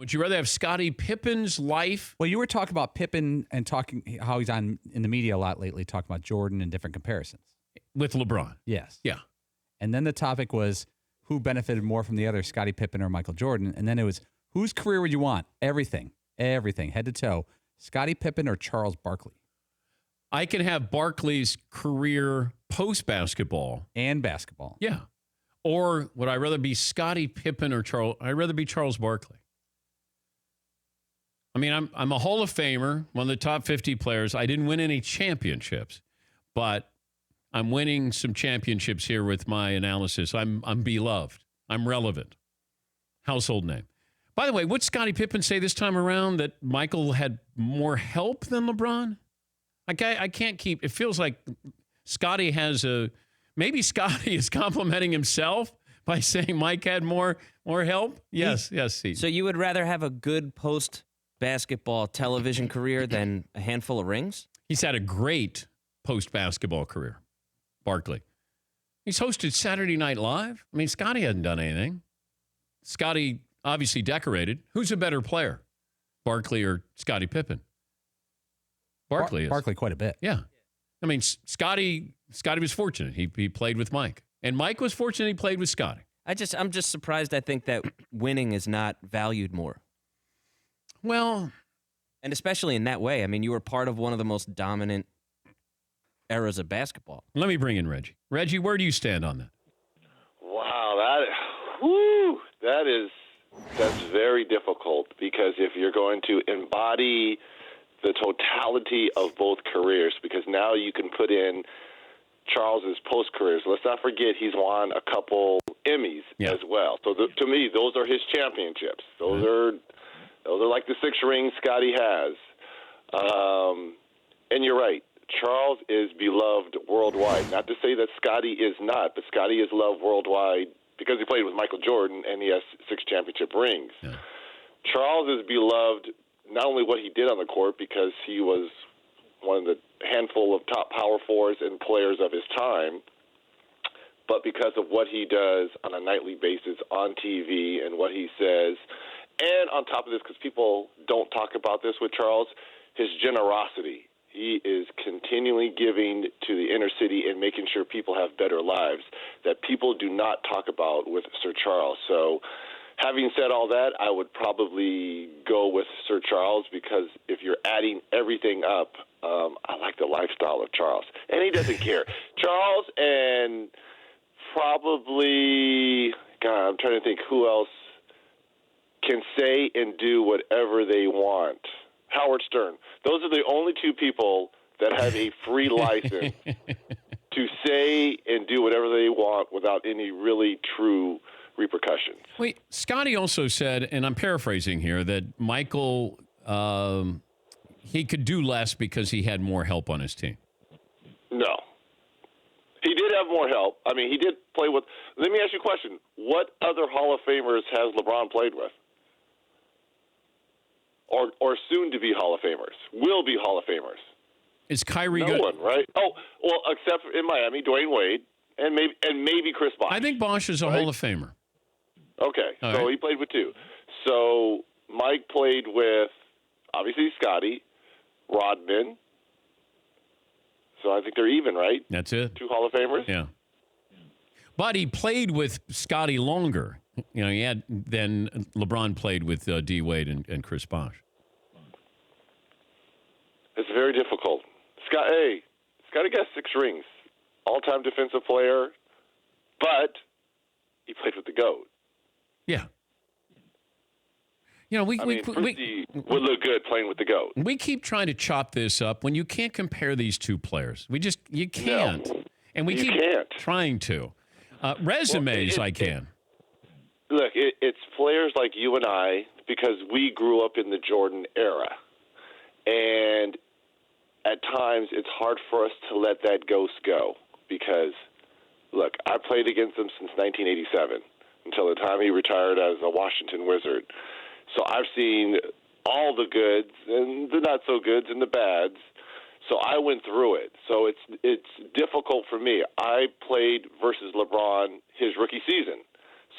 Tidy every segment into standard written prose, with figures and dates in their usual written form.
Would you rather have Scottie Pippen's life? Well, you were talking about Pippen and talking how he's on in the media a lot lately, talking about Jordan and different comparisons. With LeBron? Yes. Yeah. And then the topic was who benefited more from the other, Scottie Pippen or Michael Jordan. And then it was whose career would you want? Everything, head to toe. Scottie Pippen or Charles Barkley? I can have Barkley's career post-basketball. And basketball. Yeah. Or would I rather be Scottie Pippen or Charles? I'd rather be Charles Barkley. I mean, I'm a Hall of Famer, one of the top 50 players. I didn't win any championships, but I'm winning some championships here with my analysis. I'm beloved. I'm relevant. Household name. By the way, what'd Scottie Pippen say this time around, that Michael had more help than LeBron? I can't keep, it feels like Scottie has maybe Scottie is complimenting himself by saying Mike had more help. Yes, Steve. So you would rather have a good post-basketball television career than a handful of rings? He's had a great post-basketball career, Barkley. He's hosted Saturday Night Live. I mean, Scottie hadn't done anything. Scottie obviously decorated. Who's a better player, Barkley or Scottie Pippen? Barkley is. Barkley quite a bit. Yeah. I mean, Scottie was fortunate. He played with Mike. And Mike was fortunate he played with Scottie. I'm just surprised. I think that winning is not valued more. Well, and especially in that way. I mean, you were part of one of the most dominant eras of basketball. Let me bring in Reggie. Reggie, where do you stand on that? Wow, that's very difficult, because if you're going to embody the totality of both careers, because now you can put in Charles's post-careers. Let's not forget he's won a couple Emmys as well. So to me, those are his championships. Those are like the 6 rings Scottie has. And you're right. Charles is beloved worldwide. Not to say that Scottie is not, but Scottie is loved worldwide because he played with Michael Jordan and he has 6 championship rings. Yeah. Charles is beloved not only what he did on the court, because he was one of the handful of top power forwards and players of his time, but because of what he does on a nightly basis on TV and what he says. And on top of this, because people don't talk about this with Charles, his generosity. He is continually giving to the inner city and making sure people have better lives that people do not talk about with Sir Charles. So having said all that, I would probably go with Sir Charles, because if you're adding everything up, I like the lifestyle of Charles. And he doesn't care. Charles and probably, God, I'm trying to think who else can say and do whatever they want. Howard Stern. Those are the only 2 people that have a free license to say and do whatever they want without any really true repercussions. Wait, Scottie also said, and I'm paraphrasing here, that Michael, he could do less because he had more help on his team. No. He did have more help. I mean, he did play with – let me ask you a question. What other Hall of Famers has LeBron played with? Or soon-to-be Hall of Famers, will be Hall of Famers. Is Kyrie good? No one, right? Oh, well, except in Miami, Dwayne Wade, and maybe Chris Bosh. I think Bosh is a Hall of Famer. Okay, all so right. He played with 2. So Mike played with, obviously, Scottie, Rodman. So I think they're even, right? That's it. 2 Hall of Famers? Yeah. But he played with Scottie longer. You know, then LeBron played with D. Wade and Chris Bosh. It's very difficult. Scottie got 6 rings. All-time defensive player, but he played with the GOAT. Yeah. You know, we would look good playing with the GOAT. We keep trying to chop this up when you can't compare these 2 players. You can't. No, and we keep trying to. Resumes, I can. Look, it's players like you and I, because we grew up in the Jordan era. And at times it's hard for us to let that ghost go, because, look, I played against him since 1987 until the time he retired as a Washington Wizard. So I've seen all the goods and the not-so-goods and the bads. So I went through it. So it's difficult for me. I played versus LeBron his rookie season.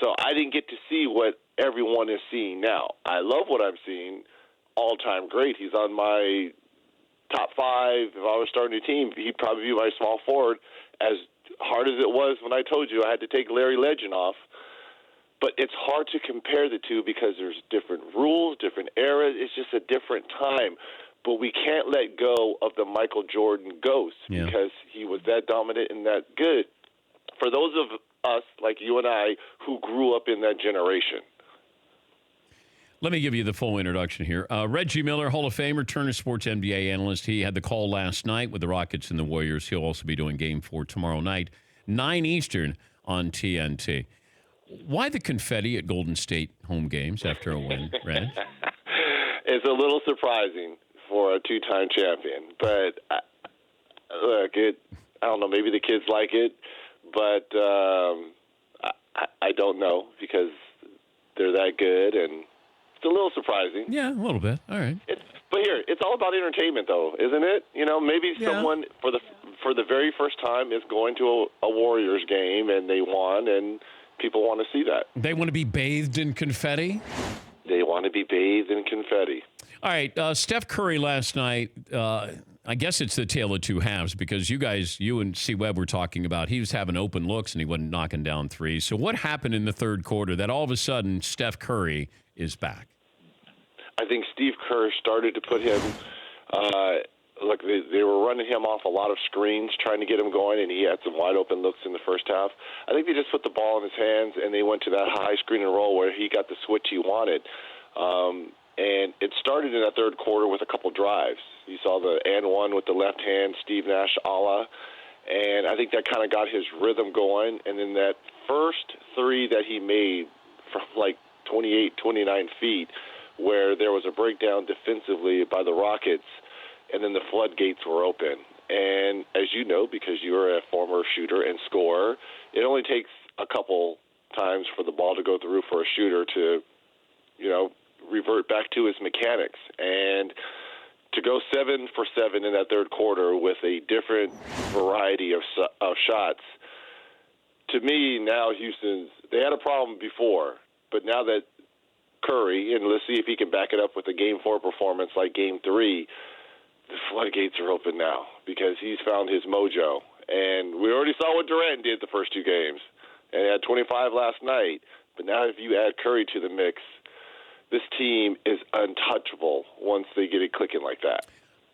So I didn't get to see what everyone is seeing now. I love what I'm seeing. All-time great. He's on my top 5. If I was starting a team, he'd probably be my small forward. As hard as it was when I told you I had to take Larry Legend off. But it's hard to compare the two because there's different rules, different eras. It's just a different time. But we can't let go of the Michael Jordan ghost because he was that dominant and that good. For those of us, like you and I, who grew up in that generation. Let me give you the full introduction here. Reggie Miller, Hall of Famer, Turner Sports NBA analyst. He had the call last night with the Rockets and the Warriors. He'll also be doing Game 4 tomorrow night, 9 Eastern on TNT. Why the confetti at Golden State home games after a win, Reg? It's a little surprising for a two-time champion. But, look, I don't know, maybe the kids like it, but I don't know because they're that good, and it's a little surprising. Yeah, a little bit. All right. But here, it's all about entertainment, though, isn't it? You know, maybe someone for the very first time is going to a Warriors game, and they won, and people want to see that. They want to be bathed in confetti? They want to be bathed in confetti. All right, Steph Curry last night, I guess it's the tale of two halves because you and C. Webb were talking about he was having open looks and he wasn't knocking down threes. So what happened in the third quarter that all of a sudden Steph Curry is back? I think Steve Kerr started to put him look, they were running him off a lot of screens trying to get him going, and he had some wide-open looks in the first half. I think they just put the ball in his hands, and they went to that high screen and roll where he got the switch he wanted. And it started in that third quarter with a couple drives. You saw the and one with the left hand, Steve Nash a la, and I think that kind of got his rhythm going. And then that first three that he made from like 28, 29 feet, where there was a breakdown defensively by the Rockets, and then the floodgates were open. And as you know, because you are a former shooter and scorer, it only takes a couple times for the ball to go through for a shooter to, revert back to his mechanics. And to go 7 for 7 in that third quarter with a different variety of shots, to me now they had a problem before, but now that Curry, and let's see if he can back it up with a Game 4 performance like Game 3, the floodgates are open now because he's found his mojo. And we already saw what Durant did the first two games, and he had 25 last night. But now if you add Curry to the mix, this team is untouchable once they get it clicking like that.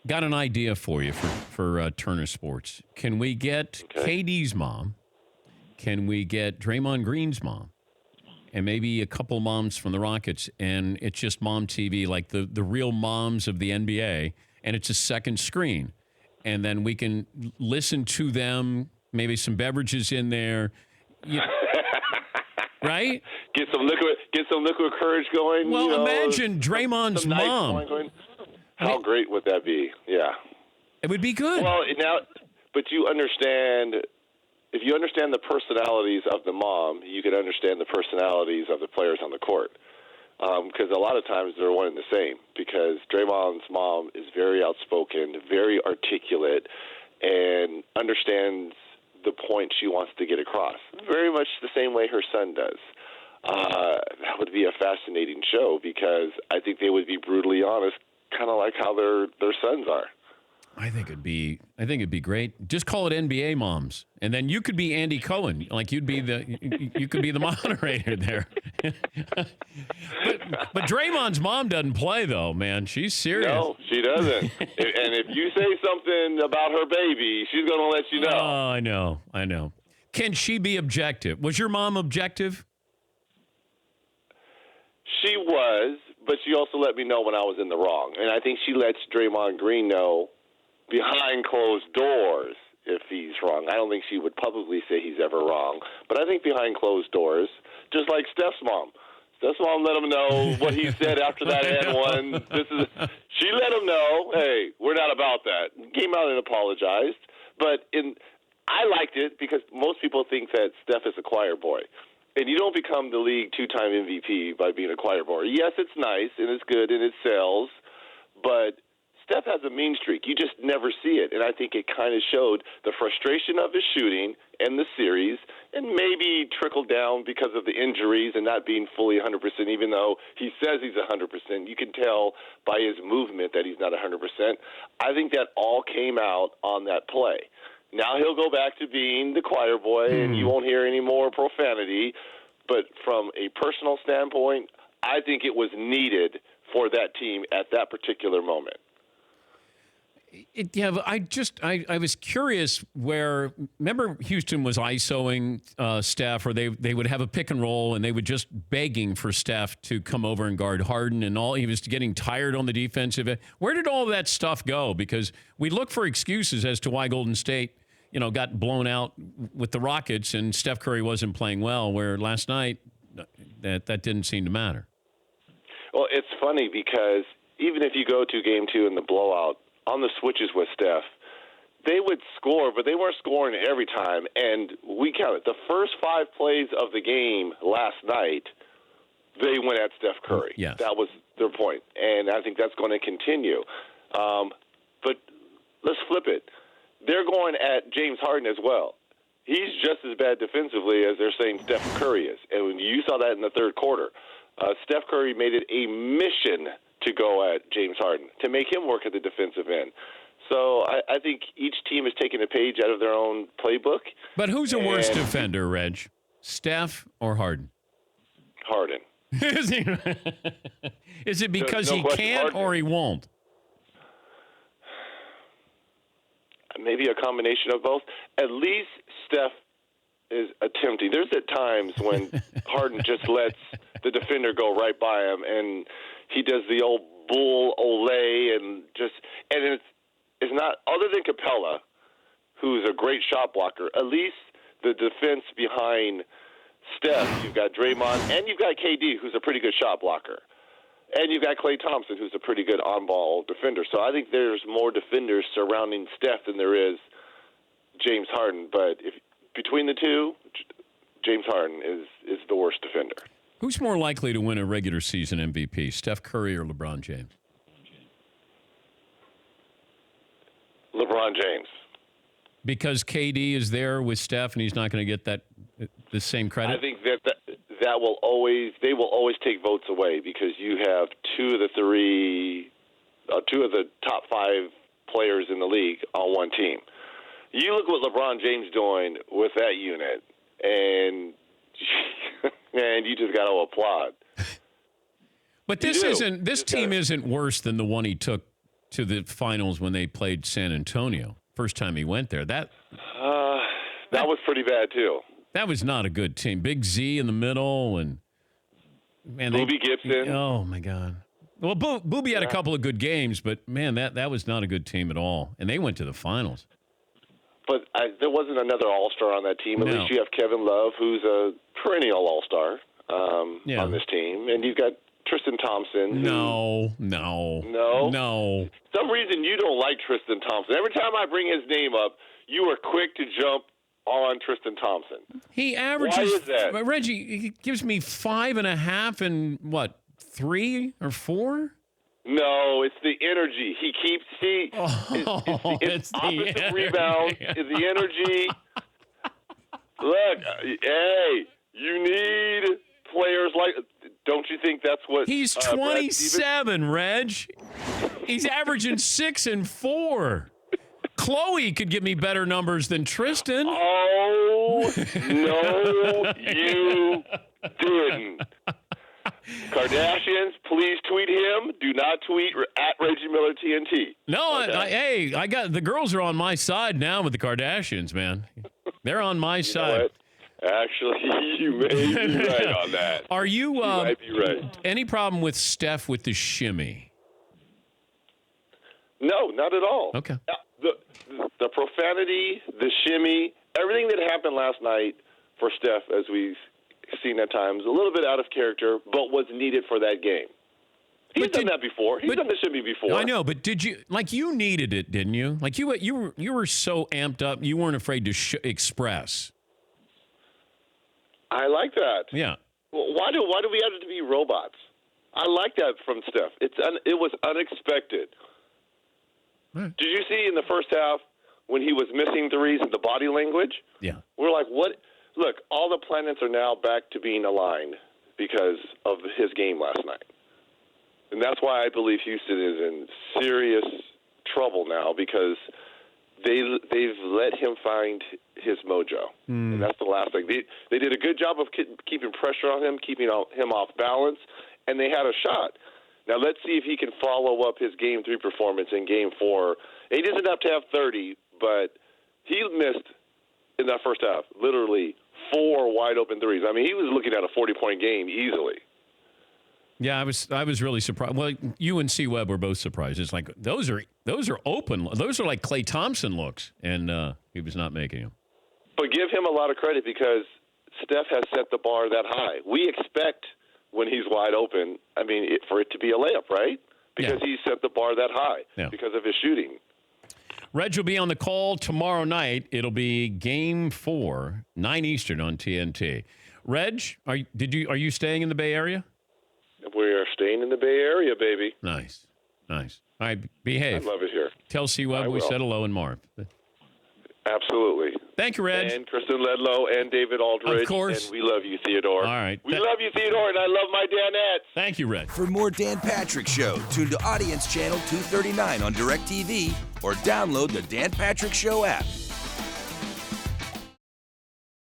Got an idea for you for Turner Sports. Can we get KD's mom? Can we get Draymond Green's mom? And maybe a couple moms from the Rockets, and it's just mom TV, like the real moms of the NBA, and it's a second screen. And then we can listen to them, maybe some beverages in there. Right? Get some liquid courage going. Well, imagine Draymond's mom. How great would that be? Yeah. It would be good. Well, but you understand, if you understand the personalities of the mom, you can understand the personalities of the players on the court. Because a lot of times they're one and the same. Because Draymond's mom is very outspoken, very articulate, and understands the point she wants to get across. Very much the same way her son does. That would be a fascinating show because I think they would be brutally honest, kind of like how their sons are. I think it'd be great. Just call it NBA moms, and then you could be Andy Cohen, like you could be the moderator there. but Draymond's mom doesn't play though, man. She's serious. No, she doesn't. And if you say something about her baby, she's going to let you know. Oh, I know. Can she be objective? Was your mom objective? She was, but she also let me know when I was in the wrong, and I think she lets Draymond Green know behind closed doors if he's wrong. I don't think she would publicly say he's ever wrong, but I think behind closed doors, just like Steph's mom. Steph's mom let him know what he said after that and one. She let him know, hey, we're not about that. Came out and apologized, but I liked it because most people think that Steph is a choir boy. And you don't become the league two-time MVP by being a choir boy. Yes, it's nice and it's good and it sells, but Steph has a mean streak. You just never see it. And I think it kind of showed the frustration of his shooting in the series and maybe trickled down because of the injuries and not being fully 100%, even though he says he's 100%. You can tell by his movement that he's not 100%. I think that all came out on that play. Now he'll go back to being the choir boy, and you won't hear any more profanity. But from a personal standpoint, I think it was needed for that team at that particular moment. But I was curious where, remember Houston was ISOing Steph, or they would have a pick and roll, and they would just begging for Steph to come over and guard Harden, and he was getting tired on the defensive end. Where did all that stuff go? Because we look for excuses as to why Golden State, got blown out with the Rockets and Steph Curry wasn't playing well, where last night that didn't seem to matter. Well, it's funny because even if you go to game 2 in the blowout, on the switches with Steph, they would score, but they weren't scoring every time. And we counted the first 5 plays of the game last night, they went at Steph Curry. Yes. That was their point. And I think that's going to continue. But let's flip it. They're going at James Harden as well. He's just as bad defensively as they're saying Steph Curry is. And you saw that in the third quarter. Steph Curry made it a mission to go at James Harden, to make him work at the defensive end. So I think each team is taking a page out of their own playbook. But who's a worse defender, Reg? Steph or Harden? Harden. Is it because he can't Harden. or he won't? Maybe a combination of both. At least Steph is attempting. There's at times when Harden just lets the defender go right by him, and he does the old bull ole and it's not, other than Capella, who's a great shot blocker, at least the defense behind Steph, you've got Draymond, and you've got KD, who's a pretty good shot blocker. And you've got Klay Thompson, who's a pretty good on-ball defender. So I think there's more defenders surrounding Steph than there is James Harden. But between the two, James Harden is the worst defender. Who's more likely to win a regular season MVP, Steph Curry or LeBron James? LeBron James. Because KD is there with Steph and he's not going to get the same credit? I think that will always take votes away because you have two of the top 5 players in the league on one team. You look what LeBron James doing with that unit, and you just got to applaud. But this team isn't worse than the one he took to the finals when they played San Antonio. First time he went there. That was pretty bad too. That was not a good team. Big Z in the middle and Boobie Gibson. Oh my God. Well, Boobie had a couple of good games, but man, that was not a good team at all. And they went to the finals. But there wasn't another All-Star on that team. At least you have Kevin Love, who's a perennial All-Star on this team, and you've got Tristan Thompson. No. Some reason you don't like Tristan Thompson. Every time I bring his name up, you are quick to jump on Tristan Thompson. He averages. Why is that? Reggie, he gives me 5.5 and what, 3 or 4? No, it's the energy. He keeps it's offensive rebounds. Is the energy. Look, hey, you need players like. Don't you think that's what he's 27, Reg? He's averaging 6 and 4. Chloe could give me better numbers than Tristan. Oh, no, you didn't. Kardashians, please tweet him. Do not tweet at Reggie Miller TNT. No, okay. I got the girls are on my side now with the Kardashians, man. They're on my side. Actually, you may be right on that. Are you? You might be right. Any problem with Steph with the shimmy? No, not at all. Okay. The profanity, the shimmy, everything that happened last night for Steph, as we've seen at times, a little bit out of character, but was needed for that game. He's done that before. He's done the shimmy before. I know, but did you you needed it, didn't you? Like you were so amped up, you weren't afraid to express. I like that. Yeah. Well, why do we have to be robots? I like that from Steph. It was unexpected. Did you see in the first half when he was missing threes and the body language? Yeah. We're like, what? Look, all the planets are now back to being aligned because of his game last night. And that's why I believe Houston is in serious trouble now, because they've let him find his mojo. And that's the last thing. They did a good job of keeping pressure on him, keeping him off balance, and they had a shot. Now let's see if he can follow up his Game 3 performance in Game 4. He doesn't have to have 30, but he missed in that first half literally 4 wide open threes. I mean, he was looking at a 40-point game easily. Yeah, I was really surprised. Well, you and C. Webb were both surprised. It's like those are open. Those are like Klay Thompson looks, and he was not making them. But give him a lot of credit, because Steph has set the bar that high. We expect when he's wide open, I mean, for it to be a layup, right? Because he set the bar that high because of his shooting. Reg will be on the call tomorrow night. It'll be Game 4, 9 Eastern on TNT. Reg, are you staying in the Bay Area? We are staying in the Bay Area, baby. Nice. All right, behave. I love it here. Tell C. Webb we said hello and Marv. Absolutely. Thank you, Reg. And Kristen Ledlow and David Aldridge. Of course. And we love you, Theodore. All right. We love you, Theodore, and I love my Danettes. Thank you, Reg. For more Dan Patrick Show, tune to Audience Channel 239 on DirecTV or download the Dan Patrick Show app.